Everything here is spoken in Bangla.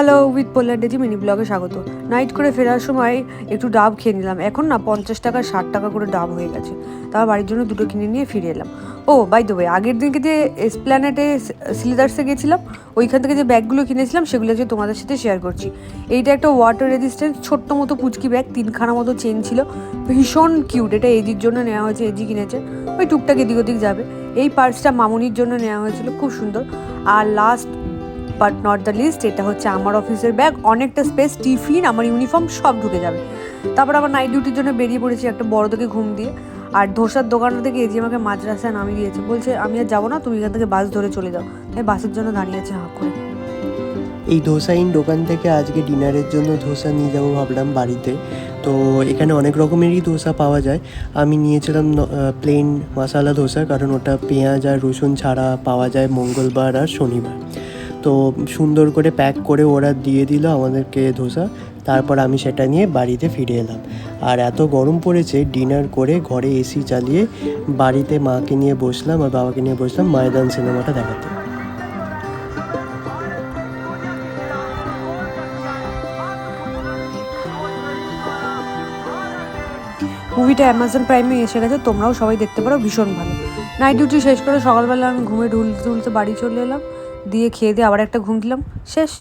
Hello with polar daisy mini ব্লগে স্বাগত। নাইট করে ফেরার সময় একটু ডাব খেয়ে নিলাম। এখন না 50 টাকা 60 টাকা করে ডাব হয়ে গেছে। তারপর বাড়ির জন্য দুটো কিনে নিয়ে ফিরে এলাম। ও বাই দ্য ওয়ে, আগের দিনকে যে এসপ্ল্যানেডে সিলিদার্সে গেছিলাম, ওইখান থেকে যে ব্যাগগুলো কিনেছিলাম সেগুলো যে তোমাদের সাথে শেয়ার করছি। এইটা একটা ওয়াটার রেজিস্ট্যান্ট ছোট্ট মতো পুচকি ব্যাগ, 3খানা মতো চেন ছিল, ভীষণ কিউট। এটা এজির জন্য নেওয়া হয়েছে, এজি কিনেছে, ওই টুকটাক এদিক ওদিক যাবে। এই পার্সটা মামুনির জন্য নেওয়া হয়েছিল, খুব সুন্দর। আর last but not the least, এটা হচ্ছে আমার অফিসের ব্যাগ, অনেকটা স্পেস, টিফিন, আমার ইউনিফর্ম সব ঢুকে যাবে। তারপর আবার নাইট ডিউটির জন্য বেরিয়ে পড়েছি একটা বড় থেকে ঘুম দিয়ে। আর ধোসার দোকানটা থেকে এজি আমাকে মাঝ রাস্তায় নামিয়ে দিয়েছে, বলছে আমি আর যাবো না, তুমি এখান থেকে বাস ধরে চলে যাও। তাই বাসের জন্য দাঁড়িয়ে আছে হাঁ করে। এই ধোসা ইন দোকান থেকে আজকে ডিনারের জন্য ধোসা নিয়ে যাবো ভাবলাম বাড়িতে। তো এখানে অনেক রকমেরই ধোসা পাওয়া যায়। আমি নিয়েছিলাম প্লেন মশালা ধোসা, কারণ ওটা পেঁয়াজ আর রসুন ছাড়া পাওয়া যায় মঙ্গলবার আর শনিবার। তো সুন্দর করে প্যাক করে ওরা দিয়ে দিল আমাদেরকে ধোসা। তারপর আমি সেটা নিয়ে বাড়িতে ফিরে এলাম। আর এত গরম পড়েছে, ডিনার করে ঘরে এসি চালিয়ে বাড়িতে মাকে নিয়ে বসলাম আর বাবাকে নিয়ে বসলাম ময়দান সিনেমাটা দেখাতে। মুভিটা অ্যামাজন প্রাইমে এসে গেছে, তোমরাও সবাই দেখতে পারো, ভীষণ ভালো। নাইট ডিউটি শেষ করে সকালবেলা আমি ঘুমে ঢুলতে বাড়ি চলে এলাম, দিয়ে খেয়ে দিয়ে আবার একটা ঘুম দিলাম, শেষ।